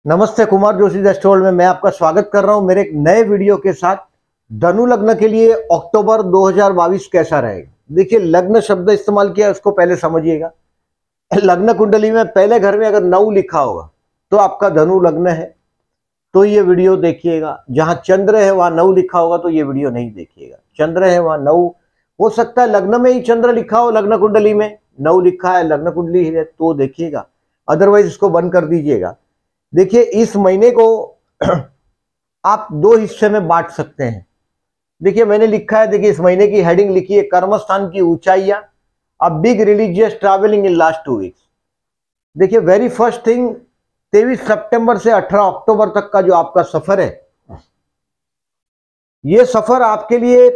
नमस्ते, कुमार जोशी एस्ट्रोलॉजी में मैं आपका स्वागत कर रहा हूं मेरे एक नए वीडियो के साथ। धनु लग्न के लिए अक्टूबर 2022 कैसा रहेगा। देखिए, लग्न शब्द इस्तेमाल किया, उसको पहले समझिएगा। लग्न कुंडली में पहले घर में अगर 9 लिखा होगा तो आपका धनु लग्न है, तो ये वीडियो देखिएगा। जहां चंद्र है वहां 9 लिखा होगा तो ये वीडियो नहीं देखिएगा। चंद्र है वहां 9 हो सकता है, लग्न में ही चंद्र लिखा हो, लग्न कुंडली में 9 लिखा है, लग्न कुंडली है तो देखिएगा, अदरवाइज इसको बंद कर दीजिएगा। देखिए, इस महीने को आप 2 हिस्से में बांट सकते हैं। देखिए, मैंने लिखा है, देखिए इस महीने की हेडिंग लिखी है कर्मस्थान की ऊंचाइयां, a big religious travelling in last 2 weeks. देखिए, वेरी फर्स्ट थिंग, 23 सितंबर से 18 अक्टूबर तक का जो आपका सफर है, यह सफर आपके लिए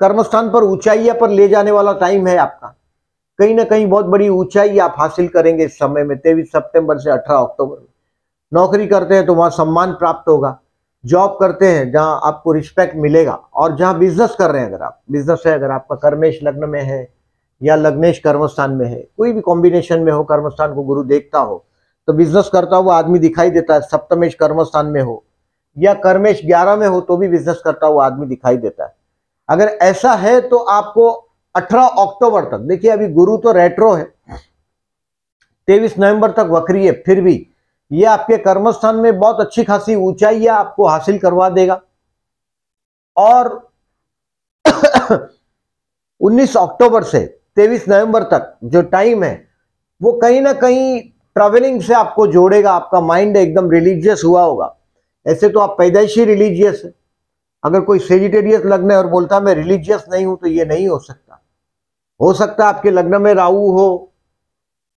कर्मस्थान पर ऊंचाइयां पर ले जाने वाला टाइम है। आपका कहीं ना कहीं बहुत बड़ी ऊंचाई आप हासिल करेंगे इस समय में, 23 सितंबर से 18 अक्टूबर में। नौकरी करते हैं तो वहां सम्मान प्राप्त होगा, जॉब करते हैं जहां आपको रिस्पेक्ट मिलेगा, और जहां बिजनेस कर रहे हैं, अगर आप बिजनेस है, अगर आपका कर्मेश लग्न में है या लग्नेश कर्मस्थान में है, कोई भी कॉम्बिनेशन में हो, कर्मस्थान को गुरु देखता हो तो बिजनेस करता हुआ आदमी दिखाई देता है। सप्तमेश कर्मस्थान में हो या कर्मेश 11 में हो तो भी बिजनेस करता हुआ आदमी दिखाई देता है। अगर ऐसा है तो आपको 18 अक्टूबर तक, देखिए अभी गुरु तो रेट्रो है, 23 नवंबर तक वक्री है, फिर भी ये आपके कर्मस्थान में बहुत अच्छी खासी ऊंचाई आपको हासिल करवा देगा। और 19 अक्टूबर से 23 नवंबर तक जो टाइम है वो कहीं ना कहीं ट्रैवलिंग से आपको जोड़ेगा। आपका माइंड एकदम रिलीजियस हुआ होगा। ऐसे तो आप पैदाइशी रिलीजियस है। अगर कोई सेजिटेरियस लग्न है और बोलता मैं रिलीजियस नहीं हूं तो ये नहीं हो सकता। हो सकता है आपके लग्न में राहु हो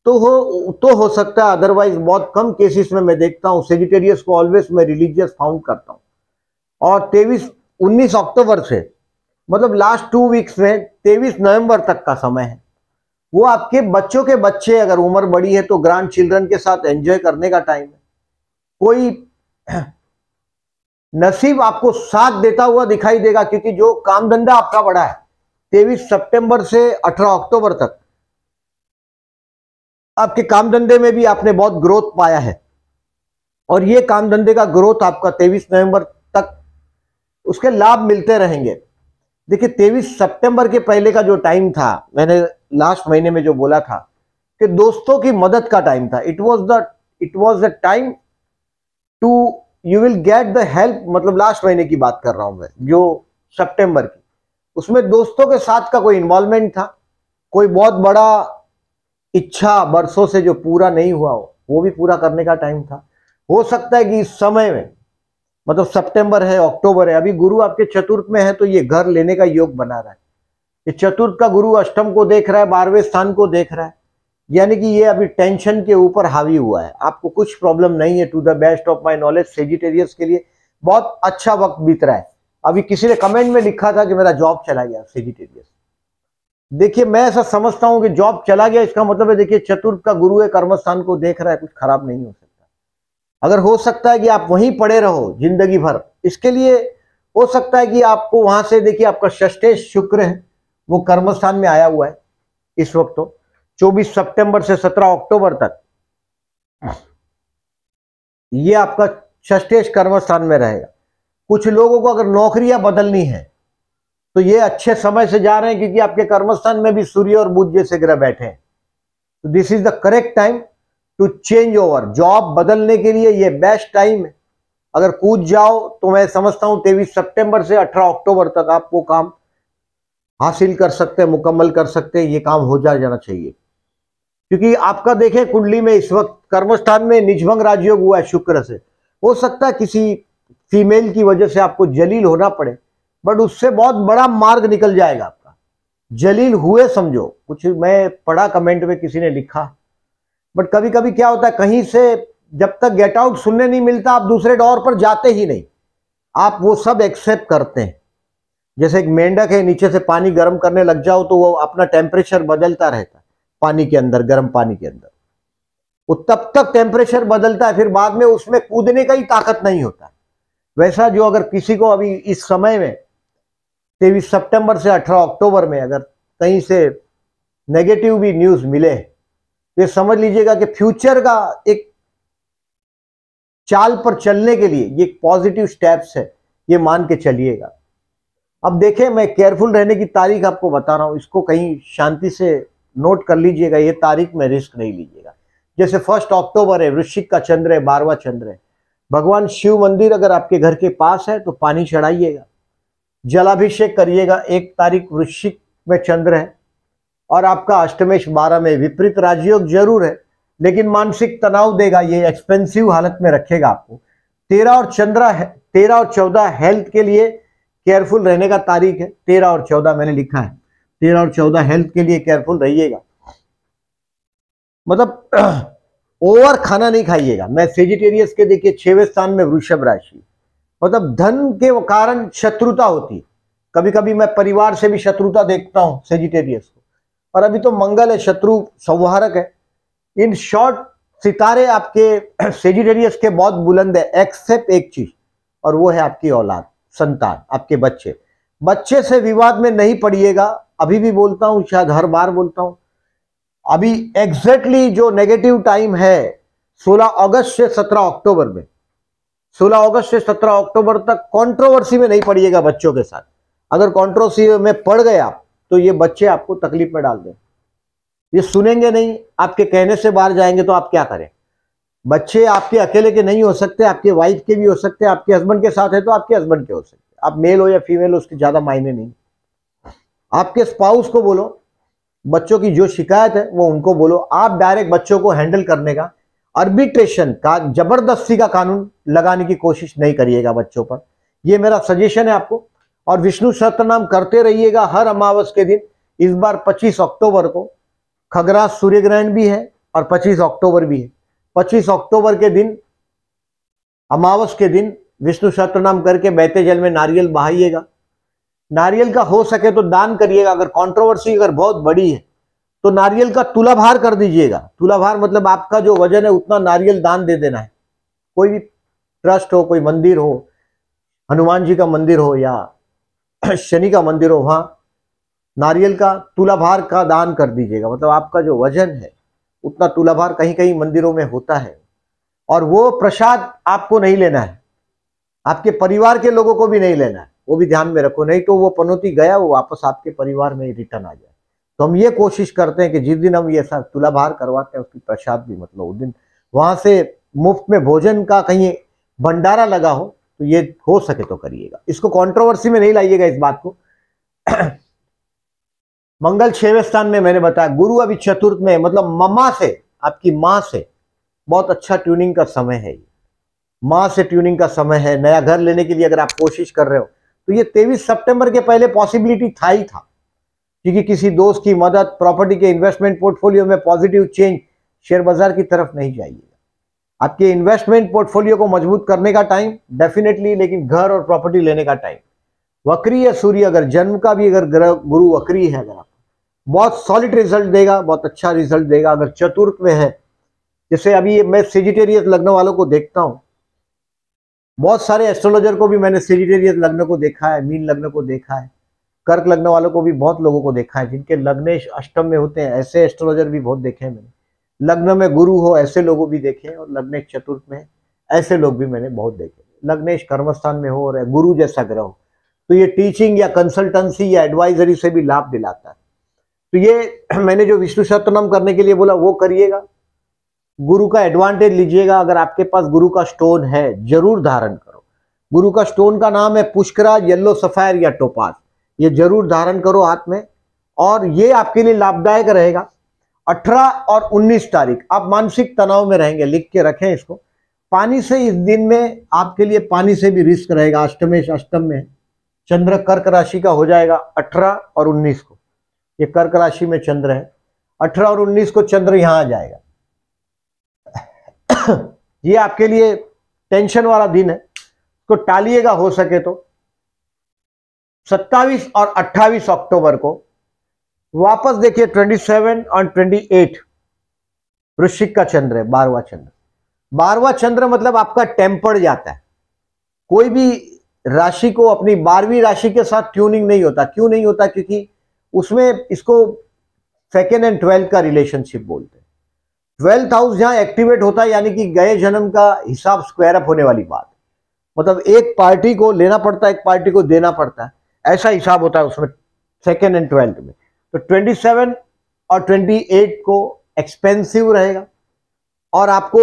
तो हो सकता है, अदरवाइज बहुत कम केसेस में मैं देखता हूं सेजिटेरियस को ऑलवेज मैं रिलीजियस फाउंड करता हूं। और 19 अक्टूबर से, मतलब लास्ट 2 वीक्स में 23 नवंबर तक का समय है, वो आपके बच्चों के बच्चे, अगर उम्र बड़ी है तो ग्रैंड चिल्ड्रन के साथ एंजॉय करने का टाइम है। कोई नसीब आपको साथ देता हुआ दिखाई देगा, क्योंकि जो काम धंधा आपका बड़ा है 23 सितंबर से 18 अक्टूबर तक आपके काम धंधे में भी आपने बहुत ग्रोथ पाया है, और ये काम धंधे का ग्रोथ आपका 23 नवंबर तक उसके लाभ मिलते रहेंगे। देखिए, 23 सितंबर के पहले का जो टाइम था, मैंने लास्ट महीने में जो बोला था कि दोस्तों की मदद का टाइम था। It was the time to you will get the help, मतलब लास्ट महीने की बात कर रहा हूं मैं, जो सितंबर की, उसमें दोस्तों के साथ का कोई इन्वॉल्वमेंट था। कोई बहुत बड़ा इच्छा बरसों से जो पूरा नहीं हुआ हो वो भी पूरा करने का टाइम था। हो सकता है कि इस समय में, मतलब सितंबर है, अक्टूबर है, अभी गुरु आपके चतुर्थ में है तो ये घर लेने का योग बना रहा है। ये चतुर्थ का गुरु अष्टम को देख रहा है, 12वें स्थान को देख रहा है, यानी कि ये अभी टेंशन के ऊपर हावी हुआ है। आपको कुछ प्रॉब्लम नहीं है। To the best of my knowledge Sagittarius के लिए बहुत अच्छा वक्त बीत रहा है। अभी किसी ने कमेंट में लिखा था कि मेरा जॉब चला गया, सेजिटेरियस। देखिए, मैं ऐसा समझता हूं कि जॉब चला गया इसका मतलब है, देखिए चतुर्थ का गुरु है, कर्मस्थान को देख रहा है, कुछ खराब नहीं हो सकता। अगर हो सकता है कि आप वहीं पड़े रहो जिंदगी भर, इसके लिए हो सकता है कि आपको वहां से, देखिए आपका षष्ठेश शुक्र है वो कर्मस्थान में आया हुआ है इस वक्त। तो 24 सितंबर से 17 अक्टूबर तक ये आपका षष्ठेश कर्मस्थान में रहेगा। कुछ लोगों को अगर नौकरियां बदलनी है तो ये अच्छे समय से जा रहे हैं, क्योंकि आपके कर्मस्थान में भी सूर्य और बुध जैसे ग्रह बैठे हैं। तो this is the correct time to change over. Job बदलने के लिए ये बेस्ट टाइम है। अगर कूद जाओ तो मैं समझता हूं 23 सितंबर से 18 अक्टूबर तक आपको काम हासिल कर सकते हैं, मुकम्मल कर सकते हैं, ये काम हो जाना चाहिए। क्योंकि आपका देखें कुंडली में इस वक्त कर्मस्थान में निजभंग राजयोग हुआ है शुक्र से। हो सकता है किसी फीमेल की वजह से आपको जलील होना पड़े, बट उससे बहुत बड़ा मार्ग निकल जाएगा आपका। जलील हुए समझो, कुछ मैं पढ़ा कमेंट में किसी ने लिखा, बट कभी कभी क्या होता है, कहीं से जब तक गेट आउट सुनने नहीं मिलता आप दूसरे डोर पर जाते ही नहीं, आप वो सब एक्सेप्ट करते हैं। जैसे एक मेंढक है, नीचे से पानी गर्म करने लग जाओ तो वो अपना टेम्परेचर बदलता रहता है पानी के अंदर, गर्म पानी के अंदर, वो तब तक टेम्परेचर बदलता है, फिर बाद में उसमें कूदने का ही ताकत नहीं होता। वैसा जो अगर किसी को अभी इस समय में 23 सितंबर से 18 अक्टूबर में अगर कहीं से नेगेटिव भी न्यूज मिले तो समझ लीजिएगा कि फ्यूचर का एक चाल पर चलने के लिए ये पॉजिटिव स्टेप्स है, ये मान के चलिएगा। अब देखें, मैं केयरफुल रहने की तारीख आपको बता रहा हूं, इसको कहीं शांति से नोट कर लीजिएगा, ये तारीख में रिस्क नहीं लीजिएगा। जैसे 1 अक्टूबर है, वृश्चिक का चंद्र है, 12वां चंद्र है। भगवान शिव मंदिर अगर आपके घर के पास है तो पानी चढ़ाइएगा, जलाभिषेक करिएगा। 1 तारीख वृश्चिक में चंद्र है और आपका अष्टमेश 12 में, विपरीत राजयोग जरूर है लेकिन मानसिक तनाव देगा, ये एक्सपेंसिव हालत में रखेगा आपको। 13 और 14 हेल्थ के लिए केयरफुल रहने का तारीख है। 13 और 14 मैंने लिखा है, 13 और 14 हेल्थ के लिए केयरफुल रहिएगा। मतलब ओवर खाना नहीं खाइएगा। मैं सेजिटेरियस के देखिए 6वें स्थान में वृषभ राशि, मतलब धन के कारण शत्रुता होती। कभी कभी मैं परिवार से भी शत्रुता देखता हूं सेजिटेरियस को, और अभी तो मंगल है, शत्रु संहारक है। इन शॉर्ट सितारे आपके सेजिटेरियस के बहुत बुलंद है, एक्सेप्ट एक चीज, और वो है आपकी औलाद, संतान, आपके बच्चे। बच्चे से विवाद में नहीं पड़िएगा। अभी भी बोलता हूं, शायद हर बार बोलता हूं, अभी एग्जैक्टली जो नेगेटिव टाइम है 16 अगस्त से 17 अक्टूबर में, 16 अगस्त से 17 अक्टूबर तक कंट्रोवर्सी में नहीं पड़िएगा बच्चों के साथ। अगर कंट्रोवर्सी में पड़ गए आप तो ये बच्चे आपको तकलीफ में डाल दें, ये सुनेंगे नहीं, आपके कहने से बाहर जाएंगे, तो आप क्या करें। बच्चे आपके अकेले के नहीं हो सकते, आपके वाइफ के भी हो सकते हैं, आपके हस्बैंड के साथ है तो आपके हस्बैंड के हो सकते हैं। आप मेल हो या फीमेल हो उसके ज्यादा मायने नहीं। आपके स्पाउस को बोलो, बच्चों की जो शिकायत है वो उनको बोलो। आप डायरेक्ट बच्चों को हैंडल करने का, आर्बिट्रेशन का, जबरदस्ती का कानून लगाने की कोशिश नहीं करिएगा बच्चों पर। ये मेरा सजेशन है आपको। और विष्णु सहस्त्रनाम करते रहिएगा हर अमावस के दिन। इस बार 25 अक्टूबर को खगरास सूर्य ग्रहण भी है और 25 अक्टूबर भी है। 25 अक्टूबर के दिन, अमावस के दिन, विष्णु सहस्त्रनाम करके बहते जल में नारियल बहाइएगा। नारियल का हो सके तो दान करिएगा। अगर कंट्रोवर्सी अगर बहुत बड़ी है तो नारियल का तुलाभार कर दीजिएगा। तुलाभार मतलब आपका जो वजन है उतना नारियल दान दे देना है। कोई भी ट्रस्ट हो, कोई मंदिर हो, हनुमान जी का मंदिर हो या शनि का मंदिर हो, वहां नारियल का तुलाभार का दान कर दीजिएगा। मतलब आपका जो वजन है उतना तुलाभार कहीं कहीं मंदिरों में होता है। और वो प्रसाद आपको नहीं लेना है, आपके परिवार के लोगों को भी नहीं लेना है, वो भी ध्यान में रखो, नहीं तो वो पनौती गया, वो वापस आपके परिवार में ही रिटर्न आ जाए। तो हम ये कोशिश करते हैं कि जिस दिन हम ये सब तुलाभार करवाते हैं उसकी प्रसाद भी, मतलब उस दिन वहां से मुफ्त में भोजन का कहीं भंडारा लगा हो तो ये हो सके तो करिएगा। इसको कंट्रोवर्सी में नहीं लाइएगा इस बात को। मंगल 6वें स्थान में मैंने बताया, गुरु अभी चतुर्थ में, मतलब मम्मा से, आपकी माँ से बहुत अच्छा ट्यूनिंग का समय है। माँ से ट्यूनिंग का समय है। नया घर लेने के लिए अगर आप कोशिश कर रहे हो तो ये 23 सितंबर के पहले पॉसिबिलिटी था ही था, क्योंकि किसी दोस्त की मदद, प्रॉपर्टी के इन्वेस्टमेंट पोर्टफोलियो में पॉजिटिव चेंज, शेयर बाजार की तरफ नहीं जाइएगा। आपके इन्वेस्टमेंट पोर्टफोलियो को मजबूत करने का टाइम डेफिनेटली, लेकिन घर और प्रॉपर्टी लेने का टाइम। वक्री है सूर्य, अगर जन्म का भी अगर ग्रह गुरु वक्री है, अगर आप बहुत सॉलिड रिजल्ट देगा, बहुत अच्छा रिजल्ट देगा। अगर चतुर्थ में है, जैसे अभी मैं सेजिटेरियस लग्न वालों को देखता हूं, बहुत सारे एस्ट्रोलॉजर को भी मैंने सेजिटेरियस लग्न को देखा है, मीन लग्न को देखा है, कर्क लग्न वालों को भी बहुत लोगों को देखा है, जिनके लग्नेश अष्टम में होते हैं, ऐसे एस्ट्रोलॉजर भी बहुत देखे हैं मैंने। लग्न में गुरु हो ऐसे लोगों भी देखे हैं, और लग्नेश चतुर्थ में ऐसे लोग भी मैंने बहुत देखे। लग्नेश कर्मस्थान में हो और गुरु जैसा ग्रह हो तो ये टीचिंग या कंसल्टेंसी या एडवाइजरी से भी लाभ दिलाता है। तो ये मैंने जो विष्णु सहस्त्रनाम करने के लिए बोला वो करिएगा। गुरु का एडवांटेज लीजिएगा। अगर आपके पास गुरु का स्टोन है जरूर धारण करो। गुरु का स्टोन का नाम है पुष्कराज, येलो सफायर या टोपाज। ये जरूर धारण करो हाथ में, और ये आपके लिए लाभदायक रहेगा। 18 और 19 तारीख आप मानसिक तनाव में रहेंगे, लिख के रखें इसको। पानी से इस दिन में आपके लिए पानी से भी रिस्क रहेगा। अष्टमेश अष्टम में चंद्र कर्क राशि का हो जाएगा 18 और 19 को। ये कर्क राशि में चंद्र है, 18 और 19 को चंद्र यहां आ जाएगा। ये आपके लिए टेंशन वाला दिन है, इसको टालिएगा हो सके तो। 27 और 28 अक्टूबर को वापस देखिए 27 और 28 वृश्चिक का चंद्र है, 12वां चंद्र। 12वां चंद्र मतलब आपका टेम्पर्ड जाता है। कोई भी राशि को अपनी 12वीं राशि के साथ ट्यूनिंग नहीं होता। क्यों नहीं होता? क्योंकि उसमें इसको 2nd and 12th का रिलेशनशिप बोलते हैं। 12th हाउस जहां एक्टिवेट होता है यानी कि गए जन्म का हिसाब स्क्वायर अप होने वाली बात, मतलब एक पार्टी को लेना पड़ता है, एक पार्टी को देना पड़ता है, ऐसा हिसाब होता है उसमें 2nd एंड 12th में। तो 27 और 28 को एक्सपेंसिव रहेगा और आपको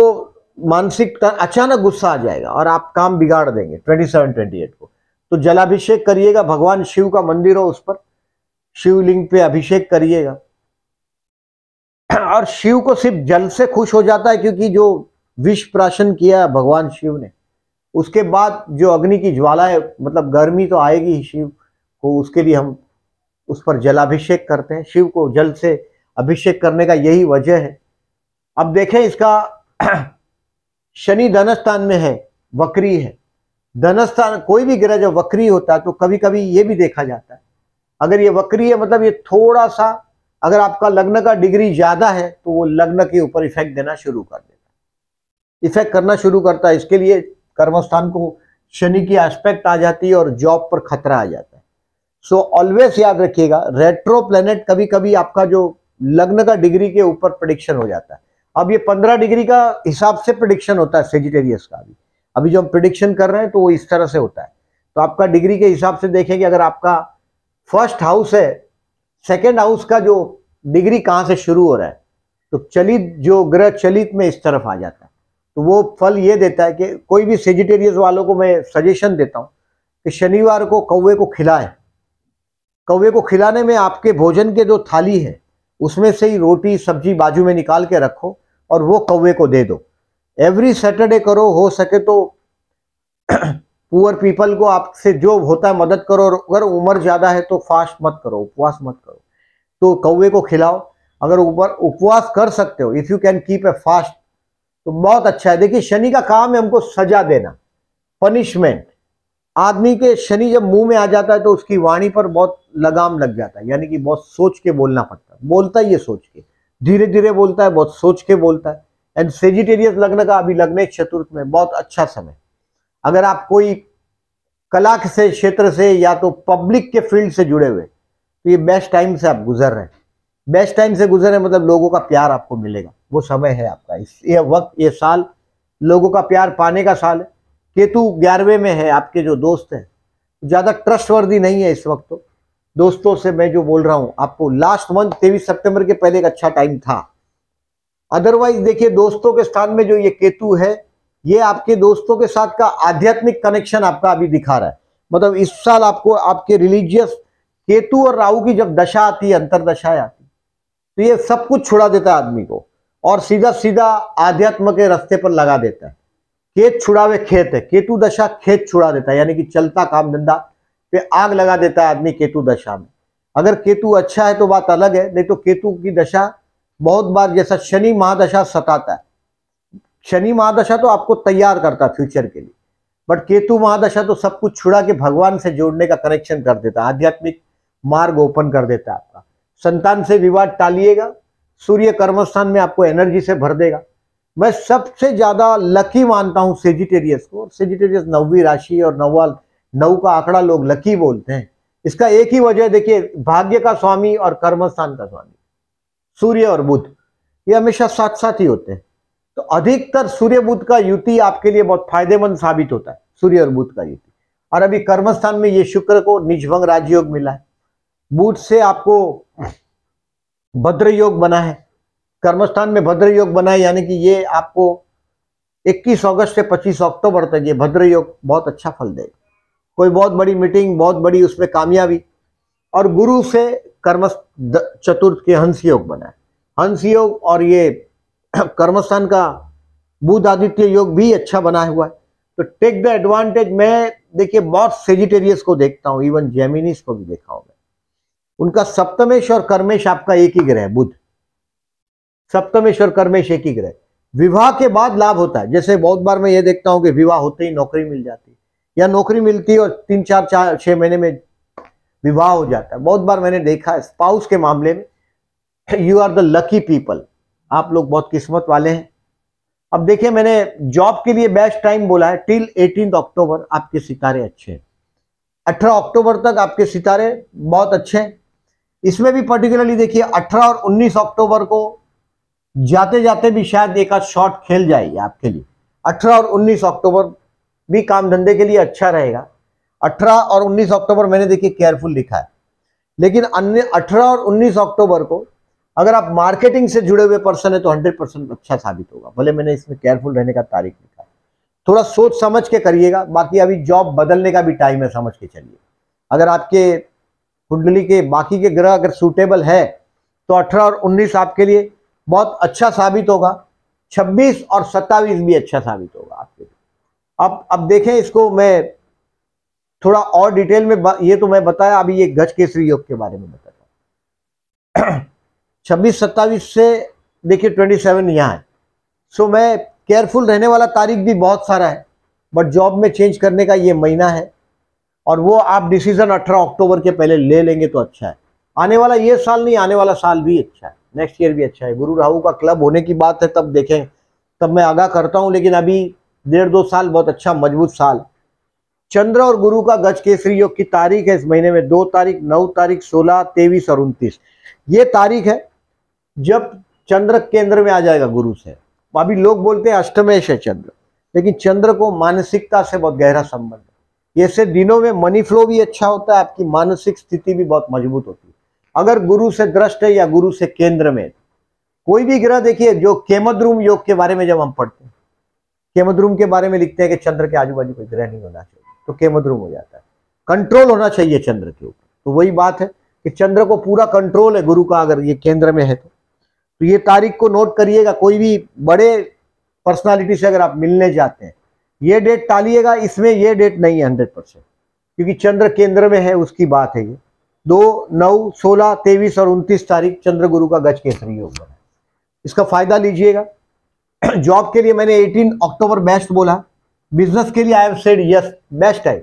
मानसिक अचानक गुस्सा आ जाएगा और आप काम बिगाड़ देंगे 27-28 को। तो जलाभिषेक करिएगा, भगवान शिव का मंदिर हो उस पर शिवलिंग पे अभिषेक करिएगा। और शिव को सिर्फ जल से खुश हो जाता है, क्योंकि जो विष प्राशन किया भगवान शिव ने, उसके बाद जो अग्नि की ज्वाला है, मतलब गर्मी तो आएगी ही शिव को, उसके लिए हम उस पर जलाभिषेक करते हैं। शिव को जल से अभिषेक करने का यही वजह है। अब देखें इसका शनि धनस्थान में है, वक्री है। धनस्थान कोई भी ग्रह जब वक्री होता है तो कभी कभी ये भी देखा जाता है, अगर ये वक्री है मतलब ये थोड़ा सा, अगर आपका लग्न का डिग्री ज्यादा है तो वो लग्न के ऊपर इफेक्ट देना शुरू कर देता है, इफेक्ट करना शुरू करता है। इसके लिए कर्मस्थान को शनि की एस्पेक्ट आ जाती है और जॉब पर खतरा आ जाता है। सो ऑलवेज याद रखिएगा, रेट्रो प्लेनेट कभी कभी आपका जो लग्न का डिग्री के ऊपर प्रेडिक्शन हो जाता है। अब ये 15 डिग्री का हिसाब से प्रेडिक्शन होता है सेजिटेरियस का भी, अभी जो हम प्रेडिक्शन कर रहे हैं तो वो इस तरह से होता है। तो आपका डिग्री के हिसाब से देखेंगे, अगर आपका फर्स्ट हाउस है, सेकेंड हाउस का जो डिग्री कहां से शुरू हो रहा है, तो चलित जो ग्रह चलित में इस तरफ आ जाता है, तो वो फल ये देता है कि कोई भी सेजिटेरियस वालों को मैं सजेशन देता हूं कि शनिवार को कौवे को खिलाएं। कौवे को खिलाने में आपके भोजन के जो थाली है उसमें से ही रोटी सब्जी बाजू में निकाल के रखो और वो कौवे को दे दो। एवरी सैटरडे करो, हो सके तो पुअर पीपल को आपसे जो होता है मदद करो। अगर उम्र ज्यादा है तो फास्ट मत करो, उपवास मत करो, तो कौवे को खिलाओ। अगर ऊपर उपवास कर सकते हो, if you can keep a fast, तो बहुत अच्छा है। देखिए शनि का काम है हमको सजा देना, पनिशमेंट। आदमी के शनि जब मुंह में आ जाता है तो उसकी वाणी पर बहुत लगाम लग जाता है, यानी कि बहुत सोच के बोलना पड़ता है। बोलता ही ये सोच के, धीरे धीरे बोलता है, बहुत सोच के बोलता है। एंड सेजिटेरियस लग्न का अभी लग्न चतुर्थ में बहुत अच्छा समय। अगर आप कोई कला से क्षेत्र से या तो पब्लिक के फील्ड से जुड़े हुए, तो ये बेस्ट टाइम से आप गुजर रहे हैं। बेस्ट टाइम से गुजर रहे मतलब लोगों का प्यार आपको मिलेगा, वो समय है आपका। ये वक्त, ये साल लोगों का प्यार पाने का साल है। केतु 11वें में है, आपके जो दोस्त हैं ज्यादा ट्रस्टवर्दी नहीं है इस वक्त। तो दोस्तों से मैं जो बोल रहा हूं आपको, लास्ट मंथ 23 सितंबर के पहले एक अच्छा टाइम था। अदरवाइज देखिए दोस्तों के स्थान में जो ये केतु है, ये आपके दोस्तों के साथ का आध्यात्मिक कनेक्शन आपका अभी दिखा रहा है। मतलब इस साल आपको आपके रिलीजियस, केतु और राहु की जब दशा आती है, अंतरदशाएं आती, तो ये सब कुछ छुड़ा देता है आदमी को और सीधा सीधा आध्यात्म के रास्ते पर लगा देता है। खेत छुड़ावे खेत है, केतु दशा खेत छुड़ा देता है, यानी कि चलता काम धंधा पे आग लगा देता है आदमी केतु दशा में। अगर केतु अच्छा है तो बात अलग है, नहीं तो केतु की दशा बहुत बार, जैसा शनि महादशा सताता है। शनि महादशा तो आपको तैयार करता है फ्यूचर के लिए, बट केतु महादशा तो सब कुछ छुड़ा के भगवान से जोड़ने का कनेक्शन कर देता है, आध्यात्मिक मार्ग ओपन कर देता है आपका। संतान से विवाद टालिएगा, सूर्य कर्मस्थान में आपको एनर्जी से भर देगा। मैं सबसे ज्यादा लकी मानता हूं सेजिटेरियस को। सेजिटेरियस 9वीं राशि और 9 का आंकड़ा लोग लकी बोलते हैं। इसका एक ही वजह देखिए, भाग्य का स्वामी और कर्मस्थान का स्वामी सूर्य और बुध, ये हमेशा साथ साथ ही होते हैं। तो अधिकतर सूर्य बुध का युति आपके लिए बहुत फायदेमंद साबित होता है, सूर्य और बुध का युति। और अभी कर्मस्थान में ये शुक्र को निजभंग राजयोग मिला है, बुध से आपको भद्र योग बना है, कर्मस्थान में भद्र योग बना है, यानी कि ये आपको 21 अगस्त से 25 अक्टूबर तक ये भद्र योग बहुत अच्छा फल देगा। कोई बहुत बड़ी मीटिंग, बहुत बड़ी उसमें कामयाबी। और गुरु से कर्म चतुर्थ के हंस योग बना है, हंस योग, और ये कर्मस्थान का बुध आदित्य योग भी अच्छा बना हुआ है। तो टेक द एडवांटेज। मैं देखिए बहुत सेजिटेरियस को देखता हूं, इवन जेमिनीस को भी देखा हूं मैं। उनका सप्तमेश और कर्मेश आपका एक ही ग्रह है, बुध। सप्तमेश और कर्मेश एक ही ग्रह। विवाह के बाद लाभ होता है, जैसे बहुत बार मैं ये देखता हूं कि विवाह होते ही नौकरी मिल जाती है, या नौकरी मिलती है और 3-4-6 महीने में विवाह हो जाता है। बहुत बार मैंने देखा है स्पाउस के मामले में। You are the lucky people, आप लोग बहुत किस्मत वाले हैं। अब देखिए मैंने जॉब के लिए बेस्ट टाइम बोला है टिल 18 अक्टूबर आपके सितारे अच्छे हैं। 18 अक्टूबर तक आपके सितारे बहुत अच्छे हैं। इसमें भी पर्टिकुलरली देखिए 18 और 19 अक्टूबर को जाते जाते भी शायद एक आध शॉट खेल जाएगी आपके लिए। 18 और 19 अक्टूबर भी काम धंधे के लिए अच्छा रहेगा। 18 और 19 अक्टूबर मैंने देखिए केयरफुल लिखा है, लेकिन अन्य 18 और 19 अक्टूबर को अगर आप मार्केटिंग से जुड़े हुए पर्सन है तो 100% अच्छा साबित होगा। भले मैंने इसमें केयरफुल रहने का तारीख लिखा है, थोड़ा सोच समझ के करिएगा। बाकी अभी जॉब बदलने का भी टाइम है, समझ के चलिए। अगर आपके कुंडली के बाकी के ग्रह अगर सूटेबल है तो 18 और 19 आपके लिए बहुत अच्छा साबित होगा। 26 और 27 भी अच्छा साबित होगा आपके लिए। अब देखें इसको, मैं थोड़ा और डिटेल में ये तो मैं बताया, अभी ये गज केसरी योग के बारे में बताता हूँ। 26-27 से देखिए 27 यहाँ है। सो मैं केयरफुल रहने वाला तारीख भी बहुत सारा है, बट जॉब में चेंज करने का ये महीना है और वो आप डिसीजन 18 अक्टूबर के पहले ले लेंगे तो अच्छा है। आने वाला ये साल नहीं, आने वाला साल भी अच्छा है, नेक्स्ट ईयर भी अच्छा है। गुरु राहु का क्लब होने की बात है, तब देखें, तब मैं आगाह करता हूं, लेकिन अभी 1.5-2 साल बहुत अच्छा मजबूत साल। चंद्र और गुरु का गज केसरी योग की तारीख है इस महीने में 2 तारीख, 9 तारीख, 16, 23 और 29। ये तारीख है जब चंद्र केंद्र में आ जाएगा गुरु से। अभी लोग बोलते हैं अष्टमेश है चंद्र, लेकिन चंद्र को मानसिकता से बहुत गहरा संबंध है। ऐसे दिनों में मनी फ्लो भी अच्छा होता है, आपकी मानसिक स्थिति भी बहुत मजबूत होती है। अगर गुरु से दृष्ट है या गुरु से केंद्र में, कोई भी ग्रह देखिए, जो केमद्रुम योग के बारे में जब हम पढ़ते हैं, केमद्रुम के बारे में लिखते हैं कि चंद्र के आजू बाजू कोई ग्रह नहीं होना चाहिए, तो केमद्रुम हो जाता है। कंट्रोल होना चाहिए चंद्र के ऊपर, तो वही बात है कि चंद्र को पूरा कंट्रोल है गुरु का, अगर ये केंद्र में है तो ये तारीख को नोट करिएगा। कोई भी बड़े पर्सनालिटी से अगर आप मिलने जाते हैं, ये डेट टालिएगा, इसमें ये डेट नहीं है 100%, क्योंकि चंद्र केंद्र में है, उसकी बात है ये। 2, 9, 16, 23 और 29 तारीख चंद्र गुरु का गज केसरी योग बना, इसका फायदा लीजिएगा। जॉब के लिए मैंने 18 अक्टूबर बेस्ट बोला, बिजनेस के लिए I have said yes best है।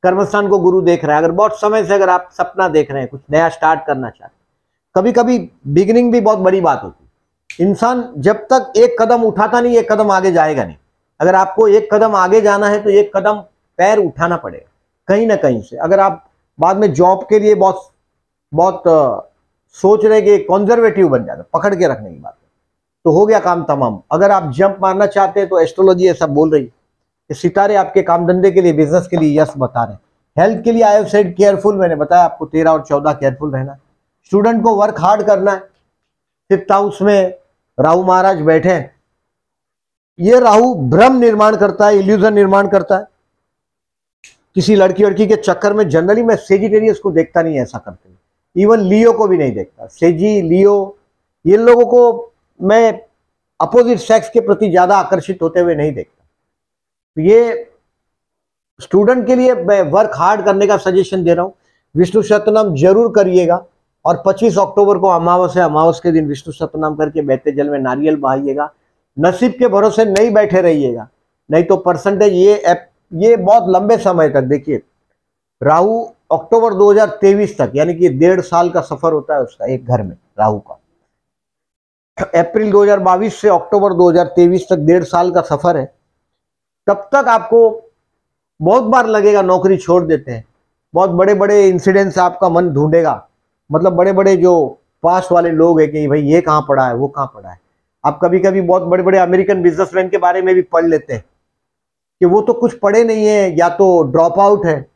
कर्मस्थान को गुरु देख रहा है, अगर बहुत समय से अगर आप सपना देख रहे हैं, कुछ नया स्टार्ट करना चाहते हैं, कभी कभी बिगिनिंग भी बहुत बड़ी बात होती है। इंसान जब तक एक कदम उठाता नहीं, एक कदम आगे जाएगा नहीं। अगर आपको एक कदम आगे जाना है तो एक कदम पैर उठाना पड़ेगा कहीं ना कहीं से। अगर आप बाद में जॉब के लिए बहुत सोच रहे कि कंजर्वेटिव बन जाता, पकड़ के रखने की बात है, तो हो गया काम तमाम। अगर आप जंप मारना चाहते हैं तो एस्ट्रोलॉजी ऐसा बोल रही है कि सितारे आपके काम धंधे के लिए, बिजनेस के लिए यस बता रहे हैं। हेल्थ के लिए आई हैव सेड केयरफुल, मैंने बताया आपको 13 और 14 केयरफुल रहना। स्टूडेंट को वर्क हार्ड करना है। 5th हाउस में राहु महाराज बैठे हैं, ये राहु भ्रम निर्माण करता है, इल्यूजन निर्माण करता है। किसी लड़की के चक्कर में जनरली मैं सेजिटेरियस को देखता नहीं ऐसा करते, इवन लियो को भी नहीं देखता। सेजी, लियो, ये लोगों को मैं अपोजिट सेक्स के प्रति ज्यादा आकर्षित होते हुए नहीं देखता। तो ये स्टूडेंट के लिए मैं वर्क हार्ड करने का सजेशन दे रहा हूं। विष्णु सहस्त्रनाम जरूर करिएगा, और 25 अक्टूबर को अमावस है, अमावस के दिन विष्णु सहस्त्रनाम करके बहते जल में नारियल बहाइएगा। नसीब के भरोसे नहीं बैठे रहिएगा, नहीं तो परसेंटेज ये बहुत लंबे समय तक देखिए। राहु अक्टूबर 2023 तक, यानी कि 1.5 साल का सफर होता है उसका एक घर में राहु का। अप्रैल 2022 से अक्टूबर 2023 तक 1.5 साल का सफर है। तब तक आपको बहुत बार लगेगा नौकरी छोड़ देते हैं, बहुत बड़े बड़े इंसिडेंट्स आपका मन ढूंढेगा। मतलब बड़े बड़े जो पास्ट वाले लोग हैं कि भाई ये कहाँ पड़ा है, वो कहाँ पड़ा है। आप कभी कभी बहुत बड़े बड़े अमेरिकन बिजनेसमैन के बारे में भी पढ़ लेते हैं कि वो तो कुछ पढ़े नहीं है या तो ड्रॉप आउट है,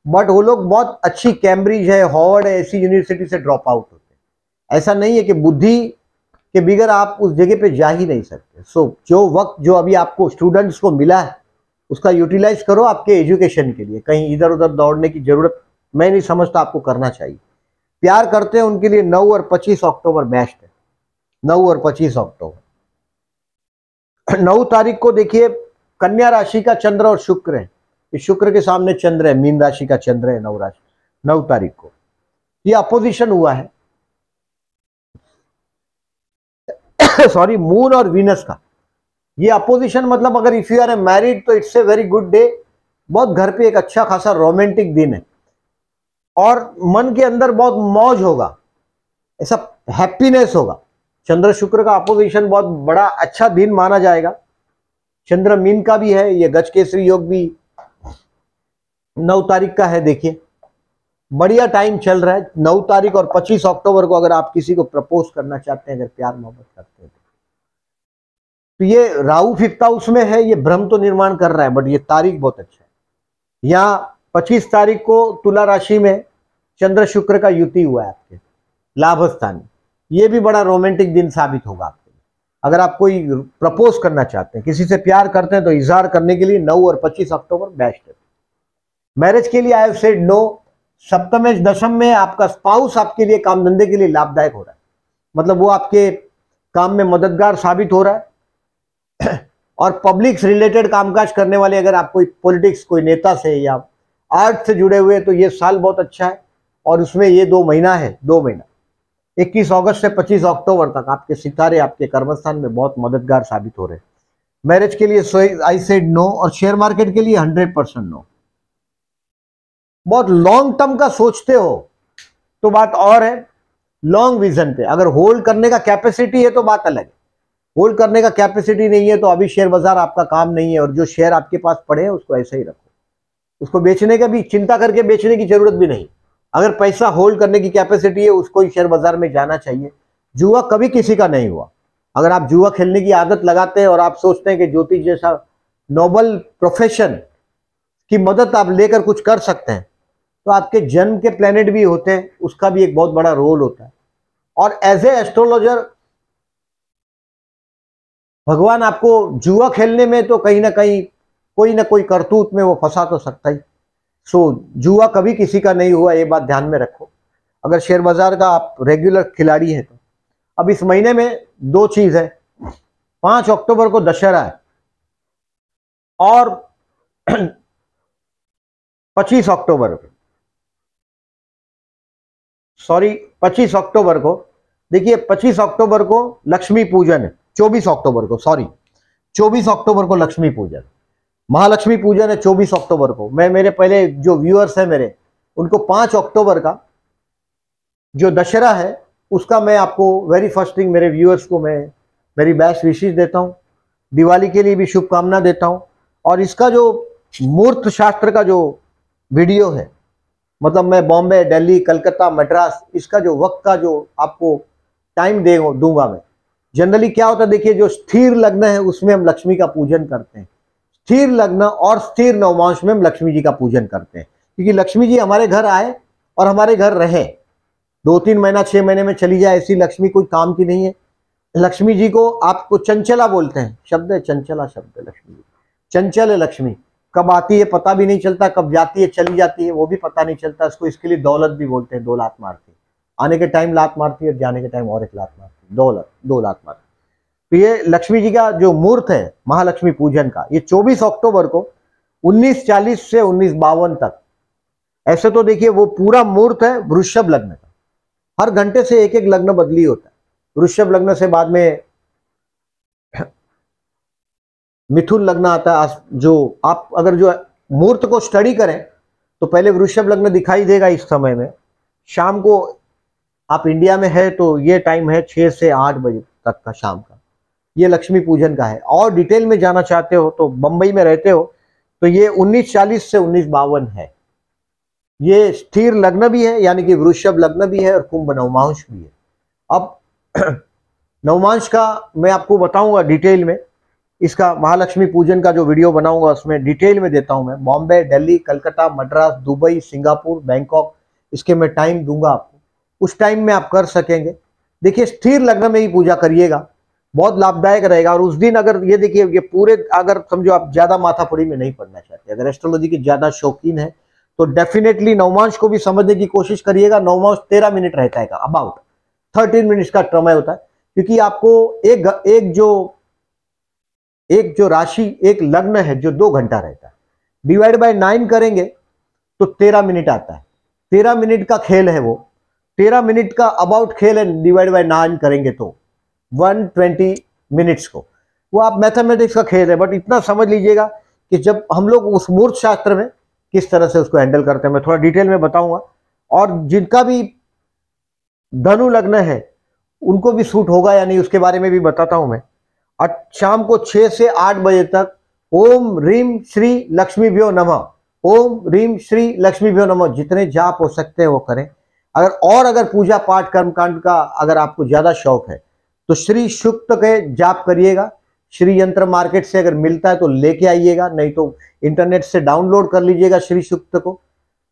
बट वो लोग बहुत अच्छी कैम्ब्रिज है, हॉवर्ड है, ऐसी यूनिवर्सिटी से ड्रॉप आउट होते हैं। ऐसा नहीं है कि बुद्धि के बिगैर आप उस जगह पे जा ही नहीं सकते। सो जो वक्त जो अभी आपको स्टूडेंट्स को मिला है उसका यूटिलाइज करो आपके एजुकेशन के लिए। कहीं इधर उधर दौड़ने की जरूरत मैं नहीं समझता आपको करना चाहिए। प्यार करते हैं उनके लिए 9 और 25 अक्टूबर बेस्ट है। 9 और 25 अक्टूबर। 9 तारीख को देखिए कन्या राशि का चंद्र और शुक्र है। इस शुक्र के सामने चंद्र है, मीन राशि का चंद्र है 9 तारीख को। ये अपोजिशन हुआ है सॉरी, मून और वीनस का। ये अपोजिशन मतलब अगर if you are a married तो it's a very good day. बहुत घर पे एक अच्छा खासा रोमांटिक दिन है और मन के अंदर बहुत मौज होगा, ऐसा हैप्पीनेस होगा। चंद्र शुक्र का अपोजिशन बहुत बड़ा अच्छा दिन माना जाएगा। चंद्र मीन का भी है, ये गज केसरी योग भी 9 तारीख का है। देखिए बढ़िया टाइम चल रहा है। 9 तारीख और 25 अक्टूबर को अगर आप किसी को प्रपोज करना चाहते हैं, अगर प्यार मोहब्बत करते हैं तो ये राहु 5th हाउस में है, ये भ्रम तो निर्माण कर रहा है, बट ये तारीख बहुत अच्छा है। यहाँ 25 तारीख को तुला राशि में चंद्र शुक्र का युति हुआ है आपके लाभ स्थान में। ये भी बड़ा रोमांटिक दिन साबित होगा आपके लिए। अगर आप कोई प्रपोज करना चाहते हैं, किसी से प्यार करते हैं, तो इजहार करने के लिए 9 और 25 अक्टूबर बेस्ट है। मैरिज के लिए आई हैव सेड नो। सप्तम दशम में आपका स्पाउस आपके लिए काम धंधे के लिए लाभदायक हो रहा है, मतलब वो आपके काम में मददगार साबित हो रहा है। और पब्लिक रिलेटेड कामकाज करने वाले, अगर आप कोई पॉलिटिक्स, कोई नेता से या आर्ट से जुड़े हुए, तो ये साल बहुत अच्छा है। और उसमें ये 2 महीना है, 2 महीना 21 अगस्त से 25 अक्टूबर तक आपके सितारे आपके कर्मस्थान में बहुत मददगार साबित हो रहे हैं। मैरिज के लिए आई सेड नो, और शेयर मार्केट के लिए 100% नो। बहुत लॉन्ग टर्म का सोचते हो तो बात और है, लॉन्ग विजन पे अगर होल्ड करने का कैपेसिटी है तो बात अलग है। होल्ड करने का कैपेसिटी नहीं है तो अभी शेयर बाजार आपका काम नहीं है, और जो शेयर आपके पास पड़े हैं उसको ऐसे ही रखो, उसको बेचने का भी चिंता करके बेचने की जरूरत भी नहीं। अगर पैसा होल्ड करने की कैपेसिटी है उसको ही शेयर बाजार में जाना चाहिए। जुआ कभी किसी का नहीं हुआ। अगर आप जुआ खेलने की आदत लगाते हैं और आप सोचते हैं कि ज्योतिष जैसा नोबल प्रोफेशन की मदद आप लेकर कुछ कर सकते हैं, तो आपके जन्म के प्लेनेट भी होते हैं, उसका भी एक बहुत बड़ा रोल होता है। और एज ए एस्ट्रोलॉजर भगवान आपको जुआ खेलने में तो कहीं ना कोई करतूत में वो फंसा तो सकता ही। सो जुआ कभी किसी का नहीं हुआ, ये बात ध्यान में रखो। अगर शेयर बाजार का आप रेगुलर खिलाड़ी हैं तो अब इस महीने में 2 चीज है। 5 अक्टूबर को दशहरा है और 25 अक्टूबर को, सॉरी 25 अक्टूबर को, देखिए 25 अक्टूबर को लक्ष्मी पूजन है। 24 अक्टूबर को, सॉरी 24 अक्टूबर को लक्ष्मी पूजन, महालक्ष्मी पूजन है 24 अक्टूबर को। मैं मेरे पहले जो व्यूअर्स हैं मेरे, उनको 5 अक्टूबर का जो दशहरा है उसका मैं आपको वेरी फर्स्ट थिंग मेरे व्यूअर्स को मैं मेरी बेस्ट विशेष देता हूँ। दिवाली के लिए भी शुभकामना देता हूँ। और इसका जो मूर्त शास्त्र का जो वीडियो है, मतलब मैं बॉम्बे, दिल्ली, कलकत्ता, मद्रास, इसका जो वक्त का जो आपको टाइम दूंगा मैं। जनरली क्या होता है, देखिए जो स्थिर लग्न है उसमें हम लक्ष्मी का पूजन करते हैं। स्थिर लग्न और स्थिर नवमांश में हम लक्ष्मी जी का पूजन करते हैं, क्योंकि लक्ष्मी जी हमारे घर आए और हमारे घर रहे। 2-3 महीना 6 महीने में चली जाए, ऐसी लक्ष्मी कोई काम की नहीं है। लक्ष्मी जी को आपको चंचला बोलते हैं, शब्द है चंचला, शब्द है लक्ष्मी जी। चंचल है लक्ष्मी, कब आती है पता भी नहीं चलता, कब जाती है चली जाती है वो भी पता नहीं चलता। इसको इसके लिए दौलत भी बोलते हैं, 2 लात मारती है। आने के टाइम लात मारती है और जाने के टाइम और 1 लात मारती है, 2 लात मारती है। तो ये लक्ष्मी जी का जो मुहूर्त है महालक्ष्मी पूजन का, ये 24 अक्टूबर को 1940 से 1952 तक। ऐसे तो देखिए वो पूरा मुहूर्त है वृषभ लग्न का, हर घंटे से एक लग्न बदली होता है। वृषभ लग्न से बाद में मिथुन लग्न आता है। जो आप अगर जो मुहूर्त को स्टडी करें तो पहले वृषभ लग्न दिखाई देगा इस समय में। शाम को आप इंडिया में है तो ये टाइम है 6 से 8 बजे तक का शाम का, ये लक्ष्मी पूजन का है। और डिटेल में जाना चाहते हो तो बंबई में रहते हो तो ये 1940 से 1952 है। ये स्थिर लग्न भी है, यानी कि वृषभ लग्न भी है और कुंभ नवमांश भी है। अब नवमांश का मैं आपको बताऊंगा डिटेल में, इसका महालक्ष्मी पूजन का जो वीडियो बनाऊंगा उसमें डिटेल में देता हूं मैं। Bombay, Delhi, Calcutta, Madras, Dubai, Singapore, Bangkok, इसके मैं टाइम दूंगा आपको, उस टाइम में आप कर सकेंगे। देखिए स्थिर लग्न में ही पूजा करिएगा, बहुत लाभदायक रहेगा। और उस दिन अगर ये देखिए ये पूरे, अगर समझो आप ज्यादा माथापड़ी में नहीं पड़ना चाहते, अगर एस्ट्रोलॉजी के ज्यादा शौकीन है तो डेफिनेटली नवमांश को भी समझने की कोशिश करिएगा। नवमांश 13 मिनट रहता है, अबाउट 13 मिनट्स का समय होता है, क्योंकि आपको एक जो राशि, एक लग्न है जो 2 घंटा रहता है, डिवाइड बाय 9 करेंगे तो 13 मिनट आता है। 13 मिनट का खेल है वो, 13 मिनट का अबाउट खेल है, डिवाइड बाय 9 करेंगे तो 120 मिनट्स को, वो आप मैथमेटिक्स का खेल है। बट इतना समझ लीजिएगा कि जब हम लोग उस मूर्त शास्त्र में किस तरह से उसको हैंडल करते हैं, मैं थोड़ा डिटेल में बताऊंगा। और जिनका भी धनु लग्न है उनको भी सूट होगा या नहीं उसके बारे में भी बताता हूं मैं। और शाम को 6 से 8 बजे तक ओम रीम श्री लक्ष्मीभ्यो नमः, ओम रीम श्री लक्ष्मीभ्यो नमः जितने जाप हो सकते हैं वो करें। अगर पूजा पाठ कर्मकांड का अगर आपको ज्यादा शौक है तो श्री सूक्त के जाप करिएगा, श्री यंत्र मार्केट से अगर मिलता है तो लेके आइएगा, नहीं तो इंटरनेट से डाउनलोड कर लीजिएगा श्री सूक्त को।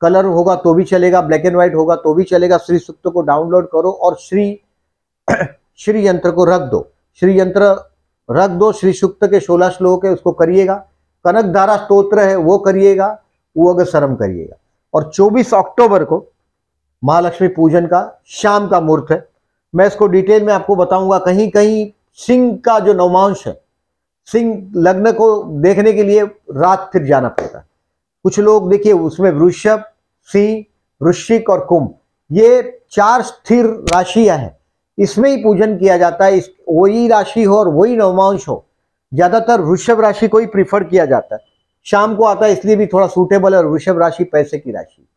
कलर होगा तो भी चलेगा, ब्लैक एंड व्हाइट होगा तो भी चलेगा। श्री सूक्त को डाउनलोड करो और श्री यंत्र को रख दो। श्री यंत्र रख दो, श्री सूक्त के 16 श्लोक है उसको करिएगा। कनक धारा स्तोत्र है वो करिएगा, वो अगर शर्म करिएगा। और 24 अक्टूबर को महालक्ष्मी पूजन का शाम का मुहूर्त है। मैं इसको डिटेल में आपको बताऊंगा। कहीं कहीं सिंह का जो नवमांश है, सिंह लग्न को देखने के लिए रात फिर जाना पड़ता है। कुछ लोग देखिए उसमें वृषभ, सिंह, वृश्चिक और कुंभ, ये 4 स्थिर राशियां हैं, इसमें ही पूजन किया जाता है। वही राशि हो और वही नवमांश हो, ज्यादातर वृषभ राशि को ही प्रीफर किया जाता है। शाम को आता है इसलिए भी थोड़ा सूटेबल है। और वृषभ राशि पैसे की राशि,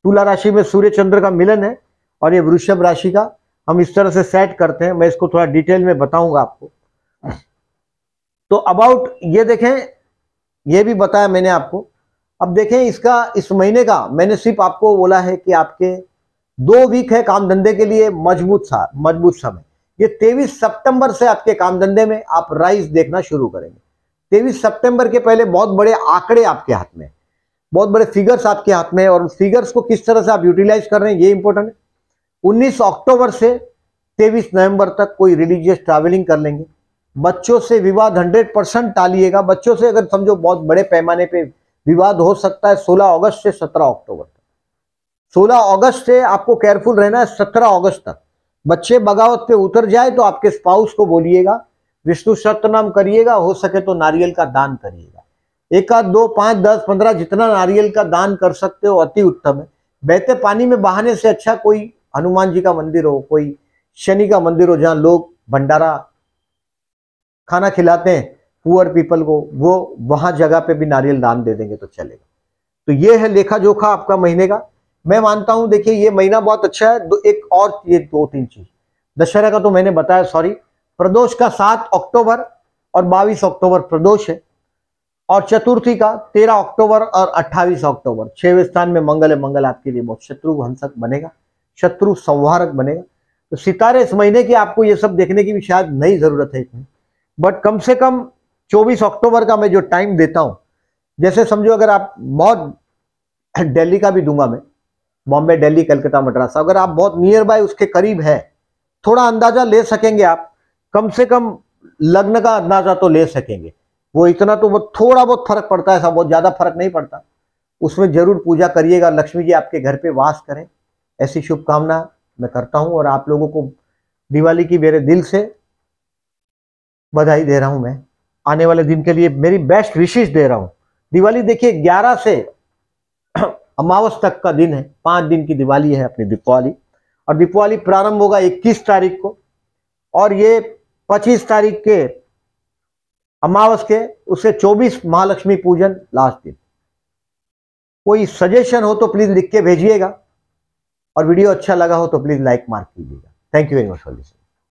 तुला राशि में सूर्य चंद्र का मिलन है और ये वृषभ राशि का हम इस तरह से सेट करते हैं। मैं इसको थोड़ा डिटेल में बताऊंगा आपको। तो अबाउट ये देखें, ये भी बताया मैंने आपको। अब देखें इसका इस महीने का मैंने सिर्फ आपको बोला है कि आपके 2 वीक है काम धंधे के लिए मजबूत समय। ये 23 सितंबर से आपके काम धंधे में आप राइज देखना शुरू करेंगे। 23 सितंबर के पहले बहुत बड़े आंकड़े आपके हाथ में, बहुत बड़े फिगर्स आपके हाथ में, और फिगर्स को किस तरह से आप यूटिलाइज कर रहे हैं ये इंपॉर्टेंट है। 19 अक्टूबर से 23 नवंबर तक कोई रिलीजियस ट्रैवलिंग कर लेंगे। बच्चों से विवाद 100% टालिएगा। बच्चों से अगर समझो बहुत बड़े पैमाने पे विवाद हो सकता है 16 अगस्त से 17 अक्टूबर तक। 16 अगस्त से आपको केयरफुल रहना है, 17 अगस्त तक। बच्चे बगावत पे उतर जाए तो आपके स्पाउस को बोलिएगा, विष्णु सत्यनाम करिएगा, हो सके तो नारियल का दान करिएगा। 1, 2, 5, 10, 15 जितना नारियल का दान कर सकते हो अति उत्तम है। बहते पानी में बहाने से अच्छा कोई हनुमान जी का मंदिर हो, कोई शनि का मंदिर हो, जहां लोग भंडारा खाना खिलाते हैं पुअर पीपल को, वो वहां जगह पे भी नारियल दान दे देंगे तो चलेगा। तो ये है लेखा जोखा आपका महीने का। मैं मानता हूं देखिए ये महीना बहुत अच्छा है। एक और ये 2-3 चीज, दशहरा का तो मैंने बताया, सॉरी, प्रदोष का 7 अक्टूबर और 22 अक्टूबर प्रदोष है, और चतुर्थी का 13 अक्टूबर और 28 अक्टूबर। 6वें स्थान में मंगल है। मंगल आपके लिए बहुत शत्रु भंसक बनेगा, शत्रु संहारक बनेगा। तो सितारे इस महीने की आपको ये सब देखने की भी शायद नहीं जरूरत है इतनी, बट कम से कम 24 अक्टूबर का मैं जो टाइम देता हूं, जैसे समझो अगर आप बहुत, दिल्ली का भी दूंगा मैं, बॉम्बे, दिल्ली, कलकत्ता, मद्रास, अगर आप बहुत नियर बाय उसके करीब है, थोड़ा अंदाजा ले सकेंगे आप, कम से कम लग्न का अंदाजा तो ले सकेंगे। वो इतना तो वो थोड़ा बहुत फर्क पड़ता है, ऐसा बहुत ज्यादा फर्क नहीं पड़ता। उसमें जरूर पूजा करिएगा, लक्ष्मी जी आपके घर पे वास करें, ऐसी शुभकामना मैं करता हूं। और आप लोगों को दिवाली की मेरे दिल से बधाई दे रहा हूं। मैं आने वाले दिन के लिए मेरी बेस्ट विशेष दे रहा हूं। दिवाली देखिए 11 से अमावस तक का दिन है, 5 दिन की दिवाली है अपनी दीपावली। और दीपावली प्रारंभ होगा 21 तारीख को, और ये 25 तारीख के अमावस के, उससे 24 महालक्ष्मी पूजन लास्ट दिन। कोई सजेशन हो तो प्लीज लिख के भेजिएगा, और वीडियो अच्छा लगा हो तो प्लीज लाइक मार्क कीजिएगा। Thank you very much for listening.